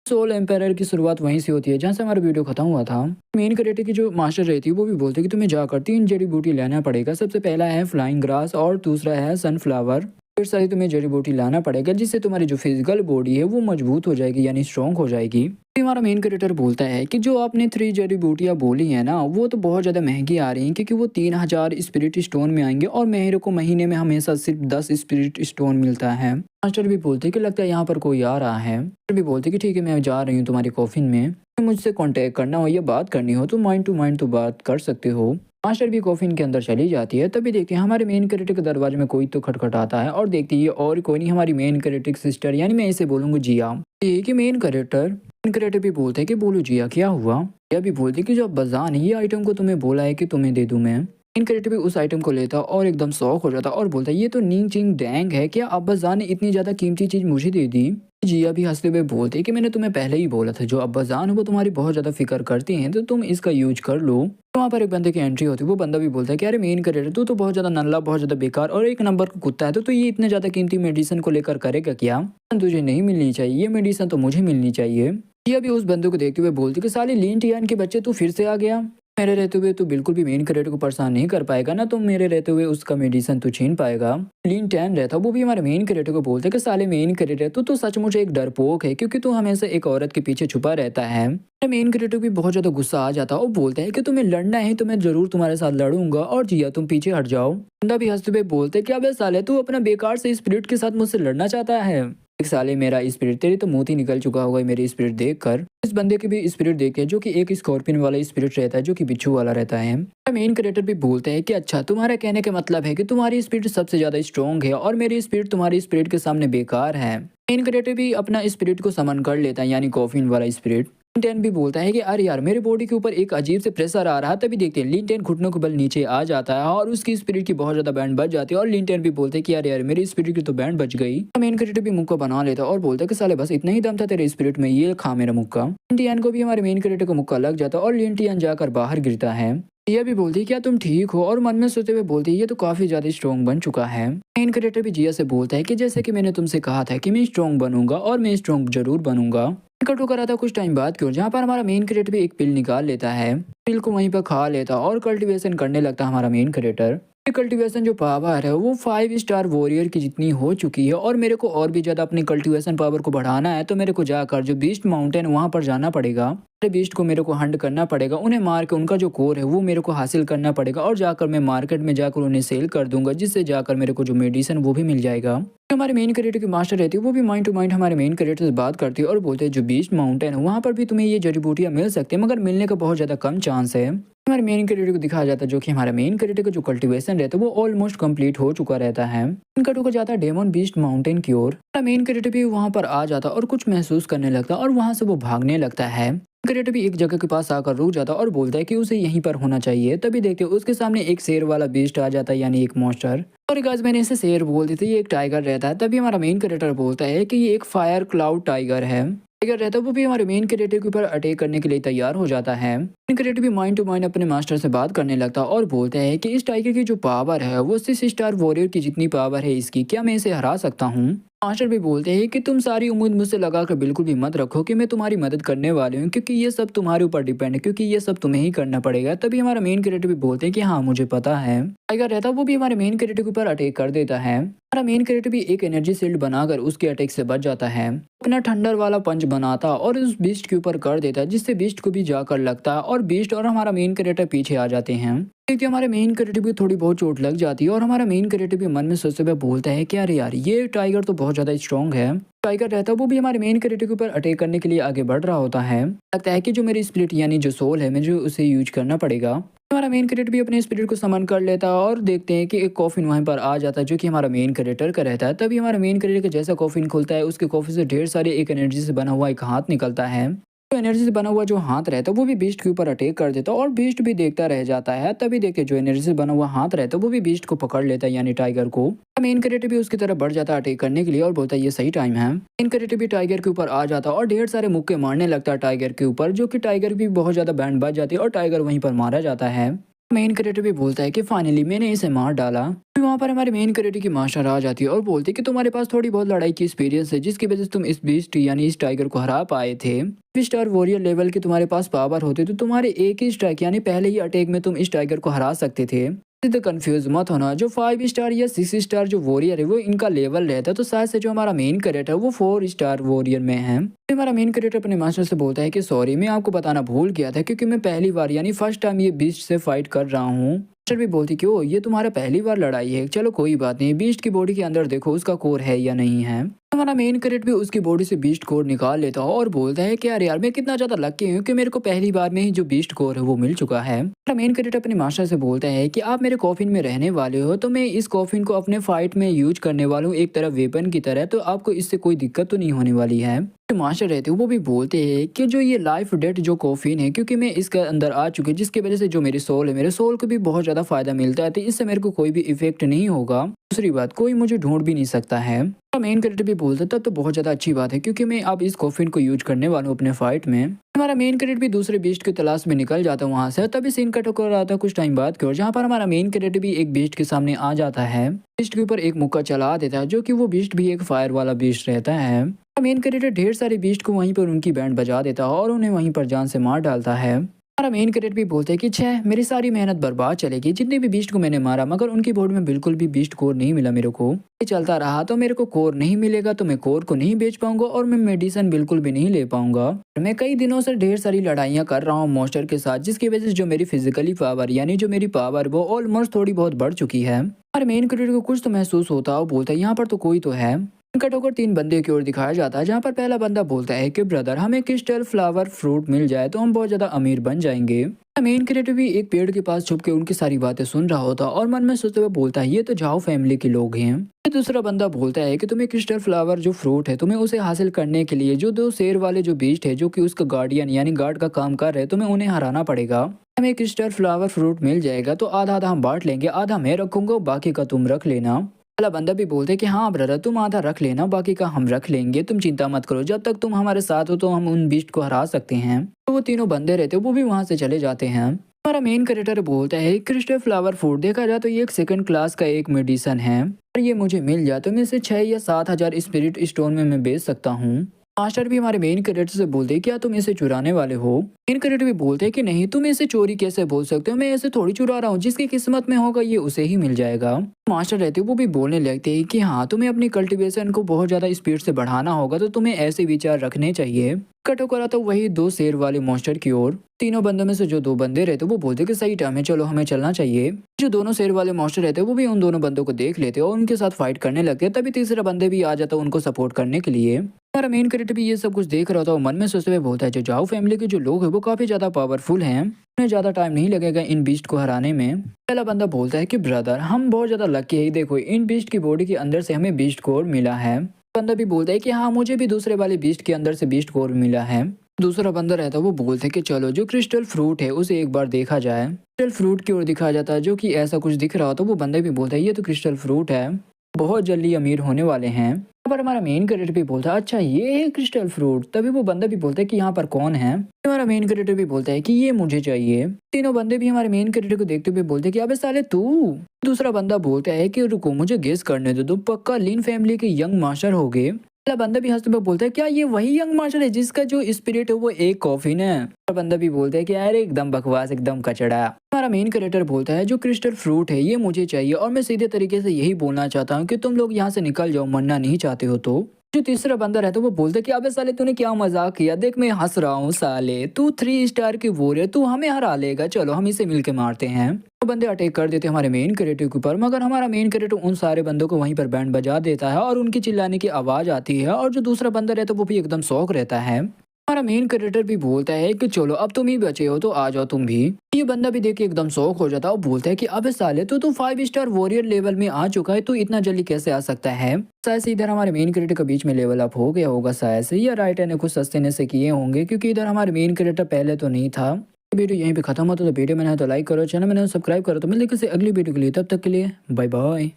Soul empire की शुरुआत वहीं से होती है जहाँ से हमारा वीडियो खत्म हुआ था। मेन कैरेक्टर की जो मास्टर रहती है वो भी बोलते हैं कि तुम्हें जाकर 3 जड़ी बूटी लेना पड़ेगा। सबसे पहला है फ्लाइंग ग्रास और दूसरा है सनफ्लावर। फिर सारी तुम्हें जड़ी बूटी लाना पड़ेगा जिससे तुम्हारी जो फिजिकल बॉडी है वो मजबूत हो जाएगी यानी स्ट्रॉन्ग हो जाएगी। फिर हमारा मेन क्रिएटर बोलता है कि जो आपने 3 जड़ी बूटियाँ बोली हैं ना वो तो बहुत ज़्यादा महंगी आ रही हैं क्योंकि वो 3000 स्पिरिट स्टोन में आएंगे और मेरे को महीने में हमेशा सिर्फ 10 स्पिरिट स्टोन मिलता है। मास्टर भी बोलते कि लगता है यहाँ पर कोई आ रहा है। फिर भी बोलते कि ठीक है मैं जा रही हूँ तुम्हारी कॉफिन में। मुझसे कांटेक्ट करना हो या बात करनी हो तो माइंड टू माइंड तो बात कर सकते हो। मास्टर भी कॉफिन के अंदर चली जाती है। तभी देखते हैं हमारे मेन कैरेक्टर के दरवाजे में कोई तो खटखटाता है और देखती है और कोई नहीं हमारी मेन कैरेक्टर सिस्टर यानी मैं इसे बोलूंगा जिया। ये कि मेन कैरेक्टर भी बोलते हैं कि बोलो जिया क्या हुआ। जिया भी बोलती है कि जो अब्बाजान ने ये आइटम को तुम्हें बोला है कि तुम्हें दे दूं मैं। मेन कैरेक्टर भी उस आइटम को लेता और एकदम शौक हो जाता और बोलता है ये तो नींग चिंग डैंग है, क्या अब्बाजान ने इतनी ज्यादा कीमती चीज मुझे दे दी। जिया भी हंसते हुए बोलते कि मैंने तुम्हें पहले ही बोला था जो अब्बाजान है वो तुम्हारी बहुत ज़्यादा फिक्र करती हैं तो तुम इसका यूज कर लो। तो वहाँ पर एक बंदे की एंट्री होती है। वो बंदा भी बोलता है कि अरे मेन कैरेक्टर तू तो बहुत ज़्यादा नल्ला बहुत ज़्यादा बेकार और एक नंबर का कुत्ता है तो ये इतने ज़्यादा कीमती मेडिसिन को लेकर करेगा क्या। तुझे नहीं मिलनी चाहिए ये मेडिसिन तो मुझे मिलनी चाहिए। जिया भी उस बंदे को देखते हुए बोलती कि साले लीन टियान के बच्चे तू फिर से आ गया। मेरे रहते हुए तू बिल्कुल भी मेन कैरेक्टर को परेशान नहीं कर पाएगा ना, तो मेरे रहते हुए उसका मेडिसिन तू छीन पाएगा। लीन टैन रहता वो भी हमारे मेन कैरेक्टर को बोलते कि साले मेन कैरेक्टर तू तो सचमुच एक डरपोक है क्योंकि तू हमेशा एक औरत के पीछे छुपा रहता है। मेन कैरेक्टर भी बहुत ज्यादा गुस्सा आ जाता और बोलता है कि तुम्हें लड़ना है तो मैं जरूर तुम्हारे साथ लड़ूंगा और जिया तुम पीछे हट जाओ। बंदा भी हंसते हुए बोलते क्या बे साले तू अपना बेकार से स्पिरिट के साथ मुझसे लड़ना चाहता है। एक साले मेरा स्पिरिट तेरी तो मोती निकल चुका होगा मेरे स्पिरिट देखकर। इस बंदे के भी स्पिरिट देखते हैं जो कि एक स्कॉर्पियन वाला स्पिरिट रहता है जो कि बिच्छू वाला रहता है। मेन कैरेक्टर भी बोलते हैं कि अच्छा तुम्हारा कहने का मतलब है कि तुम्हारी स्पिरिट सबसे ज्यादा स्ट्रॉन्ग है और मेरी स्पिरिट तुम्हारी स्पिरिट के सामने बेकार है। मेन कैरेक्टर भी अपना स्पिरिट को समन कर लेता है यानी कॉफिन वाला स्पिरिट। लिंटेन भी बोलता है कि अरे यार मेरे बॉडी के ऊपर एक अजीब से प्रेशर आ रहा है। तभी देखते हैं लिंटेन घुटनों के बल नीचे आ जाता है और उसकी स्पिरिट की बहुत ज्यादा बैंड बच जाती है और लिंटेन भी बोलते हैं कि अरे यार मेरी स्पिरिट की तो बैंड बच गई। मेन कैरेक्टर भी मुक्का बना लेता है और बोलता है कि साले बस इतना ही दम था तेरे स्पिरिट में, ये खा मेरा मुक्का। लिंटियन को भी हमारे मेन कैरेक्टर को मुक्का लग जाता है और लिंटियन जाकर बाहर गिरता है। यह भी बोलती है क्या तुम ठीक हो और मन में सोचते हुए बोलती है ये तो काफी ज्यादा स्ट्रॉन्ग बन चुका है। मेन कैरेक्टर भी जिया से बोलता है कि जैसे कि मैंने तुमसे कहा था कि मैं स्ट्रॉन्ग बनूंगा और मैं स्ट्रॉन्ग जरूर बनूंगा। कट होकर आता कुछ टाइम बाद की ओर जहाँ पर हमारा मेन कैरेक्टर भी एक पिल निकाल लेता है। पिल को वहीं पर खा लेता और कल्टीवेशन करने लगता हमारा मेन कैरेक्टर। कल्टीवेशन जो पावर है वो 5 स्टार वॉरियर की जितनी हो चुकी है और मेरे को और भी ज्यादा अपनी कल्टीवेशन पावर को बढ़ाना है तो मेरे को जाकर जो बीस्ट माउंटेन वहां पर जाना पड़ेगा। बीस्ट को मेरे को हंट करना पड़ेगा, उन्हें मार के उनका जो कोर है वो मेरे को हासिल करना पड़ेगा और जाकर मैं मार्केट में जाकर उन्हें सेल कर दूंगा जिससे जाकर मेरे को जो मेडिसिन वो भी मिल जाएगा। जो हमारे मेन कैरेक्टर की मास्टर रहती है वो भी माइंड टू माइंड हमारे मेन कैरेक्टर से बात करती है और बोलते हैं जो बीस्ट माउंटेन है वहाँ पर भी तुम्हें ये जड़ी बूटियाँ मिल सकती है मगर मिलने का बहुत ज्यादा कम चांस है। हमारे मेन कैरेक्टर को दिखाया जाता है जो कि हमारा मेन कैरेक्टर का जो कल्टीवेशन रहता है वो ऑलमोस्ट कंप्लीट हो चुका रहता है। इनका टुका जाता है डेमन बीस्ट माउंटेन की ओर। मेन कैरेक्टर भी वहां पर आ जाता और कुछ महसूस करने लगता और वहां से वो भागने लगता है। कैरेक्टर भी एक जगह के पास आकर रुक जाता और बोलता है कि उसे यहीं पर होना चाहिए। तभी देखते उसके सामने एक शेर वाला बीस्ट आ जाता है यानी एक मॉन्स्टर। और गाइस मैंने इसे शेर बोल दी थी, ये एक टाइगर रहता है। तभी हमारा मेन कैरेक्टर बोलता है कि ये एक फायर क्लाउड टाइगर है। टाइगर रहता है वो भी हमारे मेन कैरेक्टर के ऊपर अटैक करने के लिए तैयार हो जाता है। मेन कैरेक्टर भी माइंड टू माइंड अपने मास्टर से बात करने लगता और बोलते हैं कि इस टाइगर की जो पावर है वो 6 स्टार वॉरियर की जितनी पावर है इसकी, क्या मैं इसे हरा सकता हूँ। मास्टर भी बोलते हैं कि तुम सारी उम्मीद मुझसे लगाकर बिल्कुल भी मत रखो कि मैं तुम्हारी मदद करने वाली हूँ क्योंकि ये सब तुम्हारे ऊपर डिपेंड है, क्योंकि ये सब तुम्हें ही करना पड़ेगा। तभी हमारा मेन कैरेक्टर भी बोलते हैं कि हाँ मुझे पता है। टाइगर रहता वो भी हमारे मेन कैरेक्टर के ऊपर अटैक कर देता है। हमारा मेन कैरेक्टर भी एक एनर्जी शील्ड बनाकर उसके अटैक से बच जाता है। अपना ठंडर वाला पंच बनाता और उस बीस्ट के ऊपर कर देता है जिससे बीस्ट को भी जाकर लगता है और बीस्ट और हमारा मेन कैरेक्टर पीछे आ जाते हैं। देखिए हमारे मेन कैरेक्टर भी थोड़ी बहुत चोट लग जाती है और हमारा मेन कैरेक्टर भी मन में सोचते हुए बोलता है कि अरे यार ये टाइगर तो बहुत ज्यादा स्ट्रॉन्ग है। टाइगर रहता है वो भी हमारे मेन कैरेक्टर के ऊपर अटैक करने के लिए आगे बढ़ रहा होता है। लगता है कि जो मेरी स्पिरिट यानी जो सोल है मुझे उसे यूज करना पड़ेगा। हमारा मेन कैरेक्टर भी अपने स्पिरिट को समन कर लेता है और देखते हैं कि एक कॉफिन वहीं पर आ जाता है जो कि हमारा मेन कैरेक्टर का रहता है। तभी हमारा मेन कैरेक्टर का जैसा कॉफिन खुलता है उसके कॉफिन से ढेर सारे एक एनर्जी से बना हुआ एक हाथ निकलता है। तो एनर्जी से बना हुआ जो हाथ रहता है वो भी बीस्ट के ऊपर अटैक कर देता है और बीस्ट भी देखता रह जाता है। तभी देखिए जो एनर्जी से बना हुआ हाथ रहता है वो भी बीस्ट को पकड़ लेता है यानी टाइगर को। मेन कैरेक्टर भी उसकी तरफ बढ़ जाता है अटैक करने के लिए और बोलता है ये सही टाइम है। मेन कैरेक्टर भी टाइगर के ऊपर आ जाता है और ढेर सारे मुक्के मारने लगता है टाइगर के ऊपर, जो कि टाइगर भी बहुत ज्यादा बैंड बच जाती है और टाइगर वहीं पर मारा जाता है। मेन कैरेक्टर भी बोलता है कि फाइनली मैंने इसे मार डाला। वहाँ पर हमारे मेन कैरेक्टर की मास्टर आ जाती है और बोलती है कि तुम्हारे पास थोड़ी बहुत लड़ाई की एक्सपीरियंस है, जिसकी वजह से तुम इस बीस्ट यानी इस टाइगर को हरा पाए थे। स्टार वॉरियर लेवल के तुम्हारे पास पावर होते तो तुम्हारे एक ही स्ट्राइक यानी पहले ही अटैक में तुम इस टाइगर को हरा सकते थे। तो कंफ्यूज मत होना, जो 5 स्टार या 6 स्टार जो वॉरियर है वो इनका लेवल रहता है, तो शायद से जो हमारा मेन कैरेक्टर है वो 4 स्टार वॉरियर में है। फिर हमारा मेन कैरेक्टर अपने मास्टर से बोलता है कि सॉरी, मैं आपको बताना भूल गया था, क्योंकि मैं पहली बार यानी फर्स्ट टाइम ये बीस्ट से फाइट कर रहा हूँ। मास्टर भी बोलती क्यों, ये तुम्हारा पहली बार लड़ाई है, चलो कोई बात नहीं, बीस्ट की बॉडी के अंदर देखो उसका कोर है या नहीं है। हमारा मेन कैरेक्टर भी उसकी बॉडी से बीस्ट कोर निकाल लेता है और बोलता है कि यार मैं कितना ज्यादा लकी हूँ कि मेरे को पहली बार में ही जो बीस्ट कोर है वो मिल चुका है। हमारा मेन कैरेक्टर अपने मास्टर से बोलता है कि आप मेरे कॉफिन में रहने वाले हो, तो मैं इस कॉफिन को अपने फाइट में यूज करने वाला हूँ, एक तरह वेपन की तरह, तो आपको इससे कोई दिक्कत तो नहीं होने वाली है। जो मास्टर रहते हैं वो भी बोलते हैं कि जो ये लाइफ डेट जो कॉफिन है, क्योंकि मैं इसके अंदर आ चुकी हूँ, जिसकी वजह से जो मेरी सोल है, मेरे सोल को भी बहुत ज्यादा फायदा मिलता है, तो इससे मेरे को कोई भी इफेक्ट नहीं होगा। दूसरी बात, कोई मुझे ढूंढ भी नहीं सकता है। मेन कैरेक्टर भी बोलता तब तो बहुत ज्यादा अच्छी बात है, क्योंकि मैं अब इस कॉफिन को यूज करने वाला हूँ अपने फाइट में। हमारा मेन कैरेक्टर भी दूसरे बीस्ट की तलाश में निकल जाता है वहां से, तभी सीन कट होकर आता है कुछ टाइम बाद की ओर, जहाँ पर हमारा मेन कैरेक्टर भी एक बीस्ट के सामने आ जाता है। बीस्ट के ऊपर एक मुक्का चला देता है, जो कि वो बीस्ट भी एक फायर वाला बीस्ट रहता है। मेन कैरेक्टर ढेर सारे बीस्ट को वहीं पर उनकी बैंड बजा देता है और उन्हें वहीं पर जान से मार डालता है। हमारा मेन कैरेक्टर भी बोलते हैं कि छह, मेरी सारी मेहनत बर्बाद चलेगी, जितने भी बीस्ट को मैंने मारा, मगर उनकी बॉडी में बिल्कुल भी बीस्ट कोर नहीं मिला मेरे को। ये चलता रहा तो मेरे को कोर नहीं मिलेगा, तो मैं कोर को नहीं बेच पाऊंगा और मैं मेडिसिन बिल्कुल भी नहीं ले पाऊंगा। मैं कई दिनों से ढेर सारी लड़ाइयाँ कर रहा हूँ मॉन्स्टर के साथ, जिसकी वजह से जो मेरी फिजिकली पावर यानी जो मेरी पावर वो ऑलमोस्ट थोड़ी बहुत बढ़ चुकी है। हमारे मेन कैरेक्टर को कुछ तो महसूस होता है और बोलता है यहाँ पर तो कोई तो है। कट होकर 3 बंदे की ओर दिखाया जाता है, जहाँ पर पहला बंदा बोलता है कि ब्रदर, हमें क्रिस्टल फ्लावर फ्रूट मिल जाए तो हम बहुत ज्यादा अमीर बन जाएंगे। मेन कैरेक्टर भी एक पेड़ के पास छुप के उनकी सारी बातें सुन रहा होता और मन में सोचते हुए बोलता है ये तो जाओ फैमिली के लोग हैं। दूसरा बंदा बोलता है कि तुम्हें क्रिस्टल फ्लावर जो फ्रूट है, तुम्हें उसे हासिल करने के लिए जो 2 शेर वाले जो बीस्ट है, जो कि उसका गार्डियन यानी गार्ड का काम कर रहे हैं, तुम्हें उन्हें हराना पड़ेगा। हमें क्रिस्टल फ्लावर फ्रूट मिल जाएगा तो आधा आधा हम बांट लेंगे, आधा मैं रखूंगा बाकी का तुम रख लेना। वाला बंदा भी बोलते हैं कि हाँ ब्रदर, तुम आधा रख लेना, बाकी का हम रख लेंगे, तुम चिंता मत करो, जब तक तुम हमारे साथ हो तो हम उन बीस्ट को हरा सकते हैं। तो वो तीनों बंदे रहते वो भी वहां से चले जाते हैं। हमारा मेन कैरेक्टर बोलता है क्रिस्टल फ्लावर फूड देखा जाए तो ये एक सेकंड क्लास का एक मेडिसन है, और ये मुझे मिल जाए तो मैं इसे 6 या 7 हजार स्पिरिट स्टोन में मैं बेच सकता हूँ। मास्टर भी हमारे मेन कैरेक्टर से बोलते हैं क्या तुम इसे चुराने वाले हो। मेन कैरेक्टर भी बोलते हैं कि नहीं, तुम इसे चोरी कैसे बोल सकते हो, मैं इसे थोड़ी चुरा रहा हूँ, जिसकी किस्मत में होगा ये उसे ही मिल जाएगा। मास्टर रहते वो भी बोलने लगते हैं कि हाँ, तुम्हें अपनी कल्टीवेशन को बहुत ज्यादा स्पीड से बढ़ाना होगा, तो तुम्हें ऐसे विचार रखने चाहिए। कटो करा तो वही 2 शेर वाले मॉन्स्टर की ओर। तीनों बंदों में से जो 2 बंदे रहते वो बोलते कि सही टाइम है, चलो हमें चलना चाहिए। जो दोनों शेर वाले मॉन्स्टर रहते वो भी उन दोनों बंदों को देख लेते और उनके साथ फाइट करने लगते, तभी तीसरा बंदे भी आ जाता उनको सपोर्ट करने के लिए। हमारा मेन कैरेक्टर भी ये सब कुछ देख रहा था और मन में सोचते हुए बोलता है जो जाओ फैमिली के जो लोग हैं वो काफी ज्यादा पावरफुल हैं, उन्हें ज्यादा टाइम नहीं लगेगा इन बीस्ट को हराने में। पहला बंदा बोलता है कि ब्रदर, हम बहुत ज्यादा लकी है, देखो इन बीस्ट की बॉडी के अंदर से हमें बीस्ट कोर मिला है। बंदा भी बोलता है कि हाँ, मुझे भी दूसरे वाले बीस्ट के अंदर से बीस्ट कोर मिला है। दूसरा बंदा रहता है वो बोलते हैं कि चलो जो क्रिस्टल फ्रूट है उसे एक बार देखा जाए। क्रिस्टल फ्रूट की ओर दिखाया जाता है, जो कि ऐसा कुछ दिख रहा हो, तो वो बंदा भी बोलता है ये तो क्रिस्टल फ्रूट है, बहुत जल्दी अमीर होने वाले हैं। यहाँ पर हमारा मेन कैरेक्टर भी बोलता है अच्छा ये है क्रिस्टल फ्रूट, तभी वो बंदा भी बोलता है कि यहाँ पर कौन है। हमारा मेन कैरेक्टर भी बोलता है कि ये मुझे चाहिए। तीनों बंदे भी हमारे मेन कैरेक्टर को देखते हुए बोलते हैं कि अबे साले तू। दूसरा बंदा बोलता है कि रुको मुझे गेस करने दो, तुम पक्का लीन फैमिली के यंग मास्टर हो गए। पहला बंदा भी हंसते हुए बोलता है क्या ये वही यंग मास्टर है जिसका जो स्पिरिट है वो एक कॉफिन है। दूसरा बंदा भी बोलता है कि अरे एकदम बकवास, एकदम कचड़ा। हमारा मेन कैरेक्टर बोलता है जो क्रिस्टल फ्रूट है ये मुझे चाहिए, और मैं सीधे तरीके से यही बोलना चाहता हूँ कि तुम लोग यहाँ से निकल जाओ, मरना नहीं चाहते हो तो। जो तीसरा बंदा रहता है वो बोलता है कि अबे साले तूने क्या मजाक किया, देख मैं हंस रहा हूँ साले, तू 3 स्टार की वॉरियर, तू हमें हरा लेगा, चलो हम इसे मिलके मारते हैं। तो बंदे अटैक कर देते हमारे मेन कैरेक्टर के ऊपर, मगर हमारा मेन कैरेक्टर उन सारे बंदों को वहीं पर बैंड बजा देता है और उनकी चिल्लाने की आवाज आती है, और जो दूसरा बंदा रहता है वो भी एकदम शौक रहता है। हमारा मेन कैरेक्टर भी बोलता है कि चलो अब तुम ही बचे हो तो आ जाओ तुम भी। ये बंदा भी देख के एकदम शौक हो जाता है और बोलता है कि अबे साले तू 5 स्टार वॉरियर लेवल में आ चुका है, तू इतना जल्दी कैसे आ सकता है। शायद से इधर हमारे मेन कैरेक्टर के बीच में लेवल अप हो गया होगा शायद से, या राइटर ने कुछ सस्ते से किए होंगे, क्योंकि इधर हमारे मेन कैरेक्टर पहले तो नहीं था। वीडियो यहीं पे खत्म होता, तो वीडियो मैंने तो लाइक करो, चैनल मैंने सब्सक्राइब करो, तो मिलते किसी अगली वीडियो के लिए, तब तक के लिए बाय बाय।